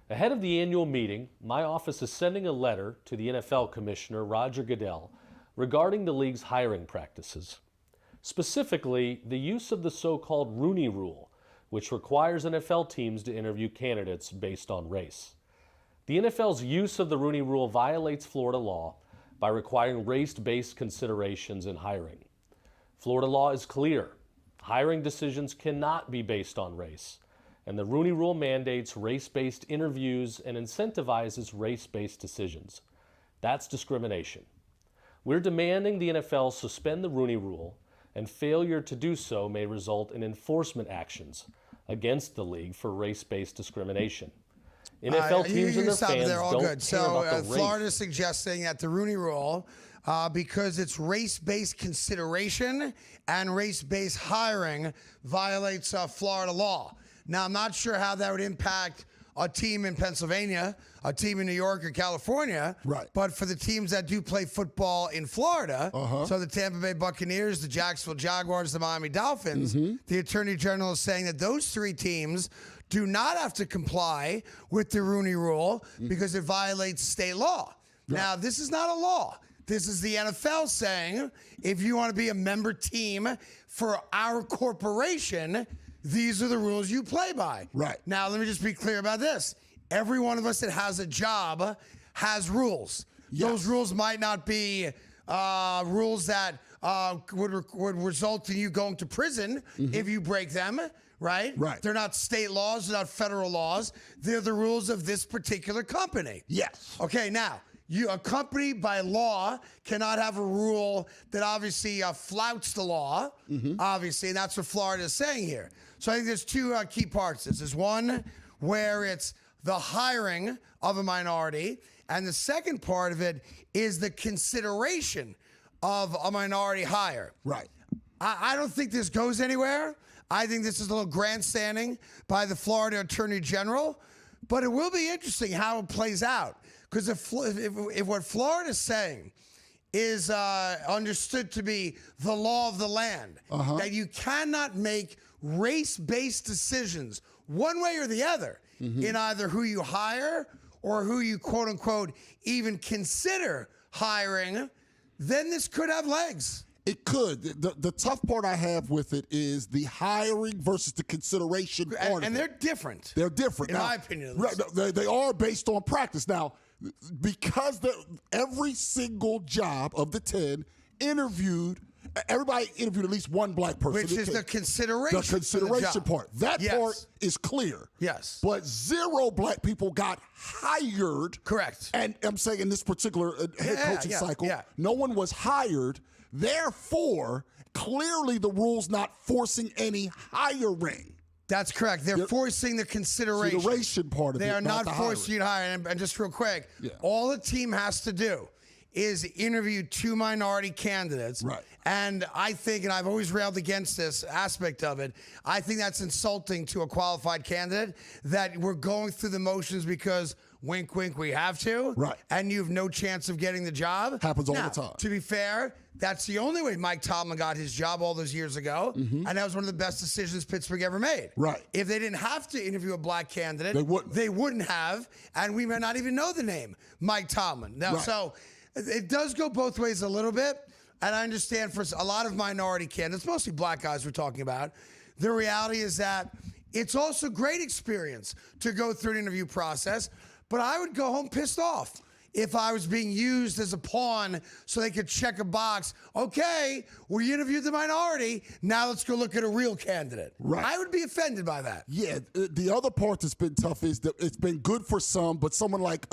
Ahead of the annual meeting, my office is sending a letter to the NFL Commissioner, Roger Goodell, regarding the league's hiring practices. Specifically, the use of the so-called Rooney Rule, which requires NFL teams to interview candidates based on race. The NFL's use of the Rooney Rule violates Florida law by requiring race-based considerations in hiring. Florida law is clear. Hiring decisions cannot be based on race, and the Rooney Rule mandates race-based interviews and incentivizes race-based decisions. That's discrimination. We're demanding the NFL suspend the Rooney Rule, and failure to do so may result in enforcement actions against the league for race-based discrimination. NFL teams and their fans don't care about the race. Florida's suggesting that the Rooney Rule, because it's race-based consideration and race-based hiring, violates Florida law. Now, I'm not sure how that would impact a team in Pennsylvania, a team in New York or California. But for the teams that do play football in Florida, so the Tampa Bay Buccaneers, the Jacksonville Jaguars, the Miami Dolphins, the Attorney General is saying that those 3 teams do not have to comply with the Rooney Rule because it violates state law. Now, this is not a law. This is the NFL saying, if you want to be a member team for our corporation, these are the rules you play by. Now, let me just be clear about this. Every one of us that has a job has rules. Those rules might not be rules that would result in you going to prison if you break them, right? They're not state laws. They're not federal laws. They're the rules of this particular company. Okay, now, a company by law cannot have a rule that obviously flouts the law, obviously, and that's what Florida is saying here. So I think there's 2 key parts. This is one where it's the hiring of a minority, and the second part of it is the consideration of a minority hire. I don't think this goes anywhere. I think this is a little grandstanding by the Florida Attorney General, but it will be interesting how it plays out. Because if what Florida's saying is understood to be the law of the land, that you cannot make race-based decisions one way or the other in either who you hire or who you, quote-unquote, even consider hiring, then this could have legs. It could. The tough part I have with it is the hiring versus the consideration part and they're different. They're different. In now, my opinion. They are based on practice. Now, because every single job of the 10 interviewed everybody interviewed at least one black person. Which is the consideration. The consideration part. That part is clear. Yes. But 0 black people got hired. Correct. And I'm saying in this particular head coaching cycle, no one was hired. Therefore, clearly the rule's not forcing any hiring. That's correct. They're forcing the consideration part of it. They are not forcing you to hire. And just real quick, all the team has to do is interview 2 minority candidates. Right. And I think, and I've always railed against this aspect of it, I think that's insulting to a qualified candidate that we're going through the motions because wink, wink, we have to. Right. And you have no chance of getting the job. Happens all Now, the time. To be fair, that's the only way Mike Tomlin got his job all those years ago. And that was one of the best decisions Pittsburgh ever made. Right. If they didn't have to interview a black candidate, They wouldn't. have, and we may not even know the name, Mike Tomlin. Now, so it does go both ways a little bit. And I understand for a lot of minority candidates, mostly black guys we're talking about, the reality is that it's also great experience to go through an interview process, but I would go home pissed off if I was being used as a pawn so they could check a box. Okay, we interviewed the minority. Now let's go look at a real candidate. Right. I would be offended by that. Yeah, the other part that's been tough is that it's been good for some, but someone like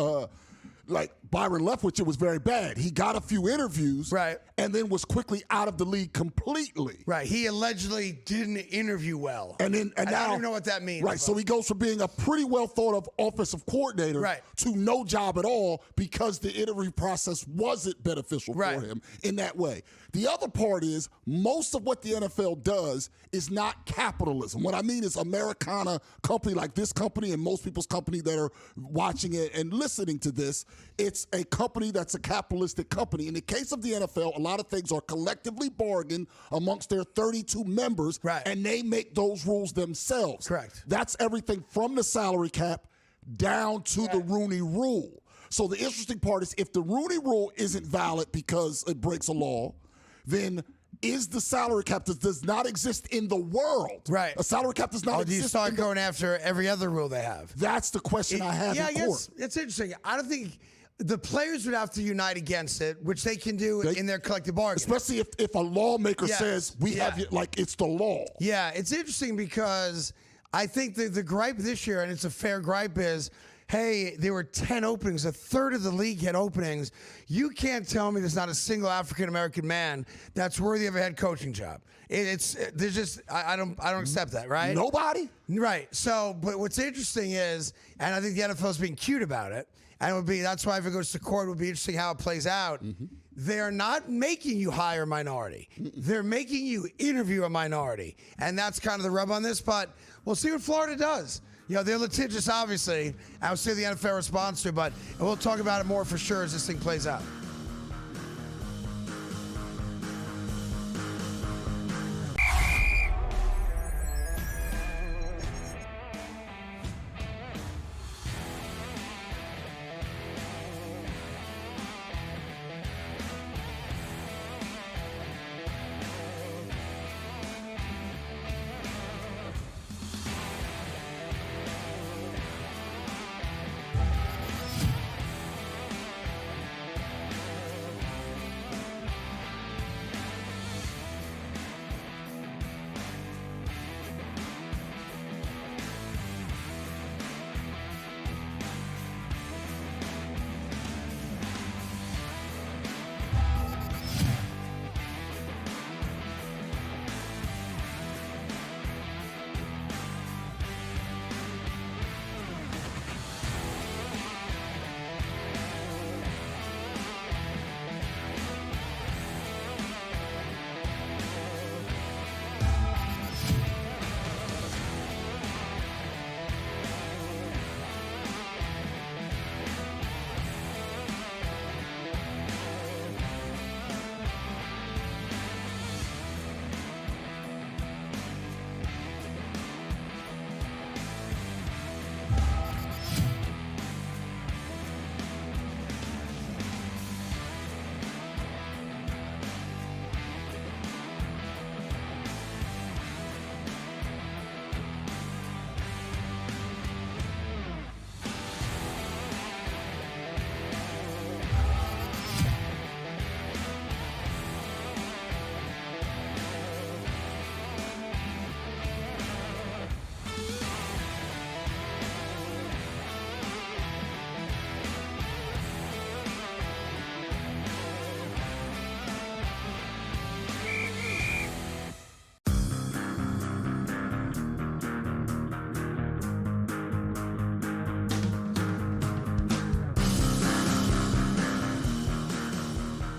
Byron Leftwich, it was very bad. He got a few interviews, and then was quickly out of the league completely. Right. He allegedly didn't interview well. And now, I don't even know what that means. Right. So he goes from being a pretty well thought of offensive coordinator to no job at all because the interview process wasn't beneficial for him in that way. The other part is most of what the NFL does is not capitalism. What I mean is Americana company like this company and most people's company that are watching it and listening to this, it's a company that's a capitalistic company. In the case of the NFL, a lot of things are collectively bargained amongst their 32 members, and they make those rules themselves. Correct. That's everything from the salary cap down to the Rooney Rule. So the interesting part is if the Rooney Rule isn't valid because it breaks a law, then is the salary cap that does not exist in the world. Right. A salary cap does not exist. Do you start going after every other rule they have? That's the question I have in court. It's interesting. I don't think the players would have to unite against it, which they can do in their collective bargaining. Especially if a lawmaker says we have it like it's the law. Yeah, it's interesting because I think the gripe this year, and it's a fair gripe, is, hey, there were 10 openings. A third of the league had openings. You can't tell me there's not a single African-American man that's worthy of a head coaching job. There's just, I don't accept that, right? Nobody? Right. So, but what's interesting is, and I think the NFL is being cute about it, and it would be, that's why if it goes to court, it would be interesting how it plays out. They're not making you hire a minority. They're making you interview a minority. And that's kind of the rub on this, but we'll see what Florida does. You know, they're litigious, obviously, and we'll see the NFL response to it, but we'll talk about it more for sure as this thing plays out.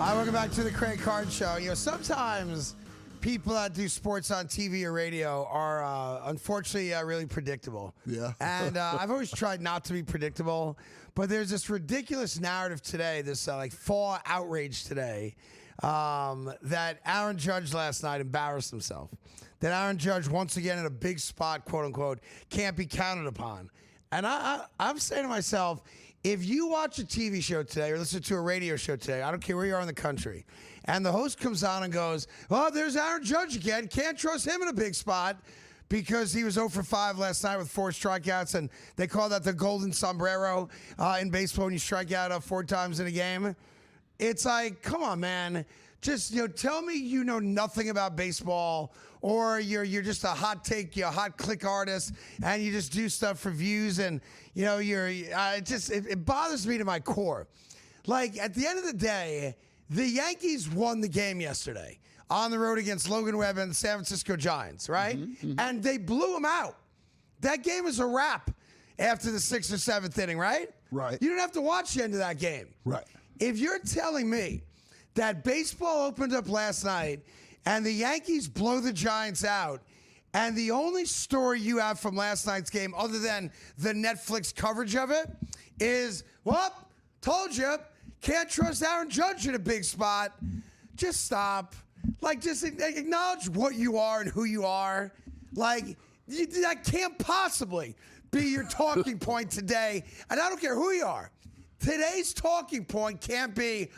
Hi, welcome back to the Craig Carton Show. Sometimes people that do sports on TV or radio are unfortunately really predictable. Yeah. And I've always tried not to be predictable, but there's this ridiculous narrative today, this fall outrage today, that Aaron Judge last night embarrassed himself. That Aaron Judge, once again in a big spot, quote unquote, can't be counted upon. And I'm saying to myself, if you watch a TV show today or listen to a radio show today, I don't care where you are in the country, and the host comes on and goes, "Oh, there's Aaron Judge again. Can't trust him in a big spot because he was 0 for 5 last night with 4 strikeouts," and they call that the golden sombrero in baseball when you strike out 4 times in a game. It's like, come on, man. Just tell me you know nothing about baseball, or you're just a hot take, you're a hot click artist, and you just do stuff for views, and it bothers me to my core. Like, at the end of the day, the Yankees won the game yesterday on the road against Logan Webb and the San Francisco Giants, right? And they blew them out. That game is a wrap after the 6th or 7th inning, right? Right. You don't have to watch the end of that game. Right. If you're telling me that baseball opened up last night and the Yankees blow the Giants out, and the only story you have from last night's game, other than the Netflix coverage of it, is, well, told you, can't trust Aaron Judge in a big spot. Just stop. Like, just acknowledge what you are and who you are. Like, that can't possibly be your talking point today. And I don't care who you are. Today's talking point can't be,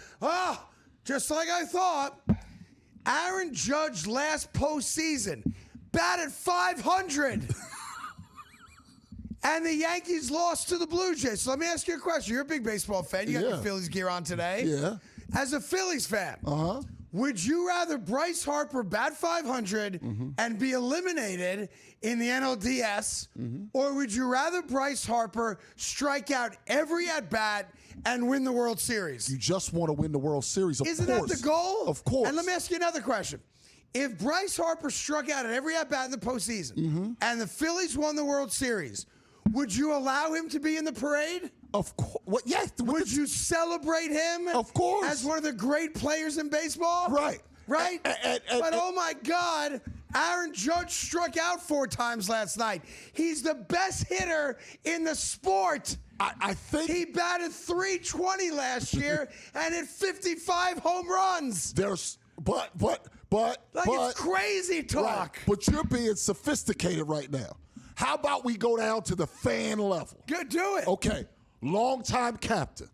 just like I thought, Aaron Judge last postseason batted .500. And the Yankees lost to the Blue Jays. So let me ask you a question. You're a big baseball fan. You got your Phillies gear on today. Yeah. As a Phillies fan, would you rather Bryce Harper bat .500 and be eliminated in the NLDS, or would you rather Bryce Harper strike out every at-bat and win the World Series? You just want to win the World Series, of Isn't course. that the goal? Of course. And let me ask you another question. If Bryce Harper struck out at every at-bat in the postseason and the Phillies won the World Series, would you allow him to be in the parade? Of course. What? Yes. Would you celebrate him? Of course. As one of the great players in baseball? Right. Right? But oh my God, Aaron Judge struck out 4 times last night. He's the best hitter in the sport. I think he batted .320 last year and hit 55 home runs. But it's crazy talk. Right, but you're being sophisticated right now. How about we go down to the fan level? Good, do it. Okay, longtime captain.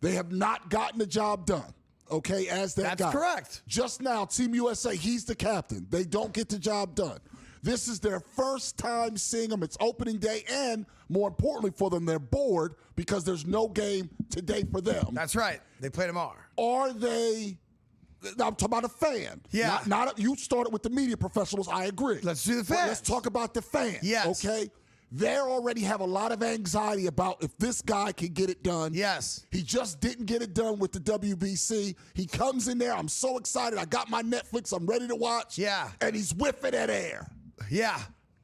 They have not gotten the job done. Okay, as that guy. That's correct. Just now, Team USA, he's the captain. They don't get the job done. This is their first time seeing him. It's opening day, and more importantly for them, they're bored because there's no game today for them. That's right. They play tomorrow. Are they? I'm talking about a fan. Yeah. You started with the media professionals. I agree. Let's do the fans. But let's talk about the fans. Yes. Okay. They already have a lot of anxiety about if this guy can get it done. Yes. He just didn't get it done with the WBC. He comes in there. I'm so excited. I got my Netflix. I'm ready to watch. Yeah. And he's whiffing at air. Yeah.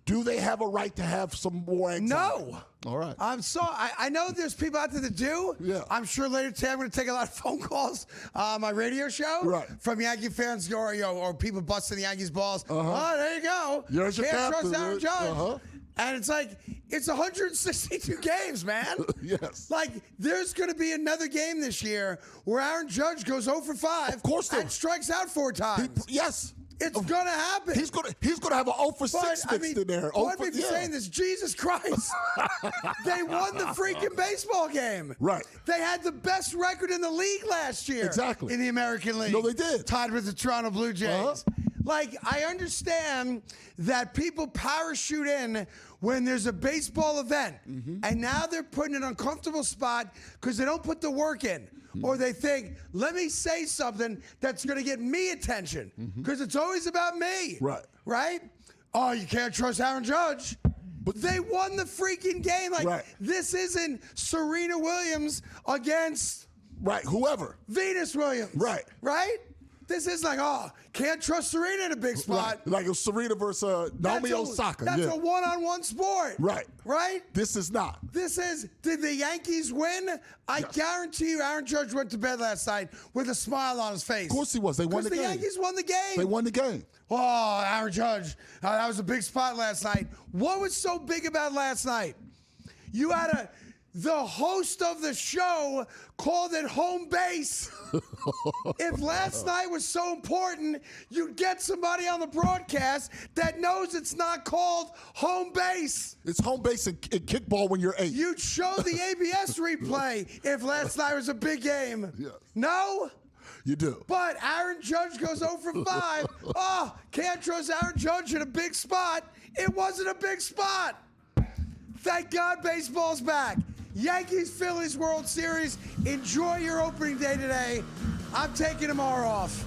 Do they have a right to have some more anxiety? No. All right. I know there's people out there that do. Yeah. I'm sure later today I'm going to take a lot of phone calls on my radio show. Right. From Yankee fans or people busting the Yankees balls. Oh, there you go. There's your Can't captain, trust Aaron right? Judge. And it's like, it's 162 games, man. Yes. Like, there's going to be another game this year where Aaron Judge goes 0 for 5. Of course there and strikes out 4 times. Yes. It's going to happen. He's gonna have an 0 for 6 mixed in there. Pardon me for saying this. Jesus Christ. They won the freaking baseball game. Right. They had the best record in the league last year. Exactly. In the American League. No, they did. Tied with the Toronto Blue Jays. Like, I understand that people parachute in when there's a baseball event, and now they're put in an uncomfortable spot because they don't put the work in. Or they think, let me say something that's going to get me attention because it's always about me. Right. Right? Oh, you can't trust Aaron Judge. But they won the freaking game. Like, this isn't Serena Williams against... Right, whoever. Venus Williams. Right. Right? This is like, can't trust Serena in a big spot. Right. Like a Serena versus Naomi Osaka. That's a one-on-one sport. Right. Right? This is not. This is, did the Yankees win? I guarantee you Aaron Judge went to bed last night with a smile on his face. Of course he was. They won the game. The Yankees won the game. They won the game. Oh, Aaron Judge. That was a big spot last night. What was so big about last night? You had the host of the show called it home base. If last night was so important, you'd get somebody on the broadcast that knows it's not called home base. It's home base in kickball when you're 8. You'd show the ABS replay if last night was a big game. Yes. No? You do. But Aaron Judge goes 0 for 5. Can't trust Aaron Judge in a big spot. It wasn't a big spot. Thank God baseball's back. Yankees-Phillies World Series. Enjoy your opening day today. I'm taking tomorrow off.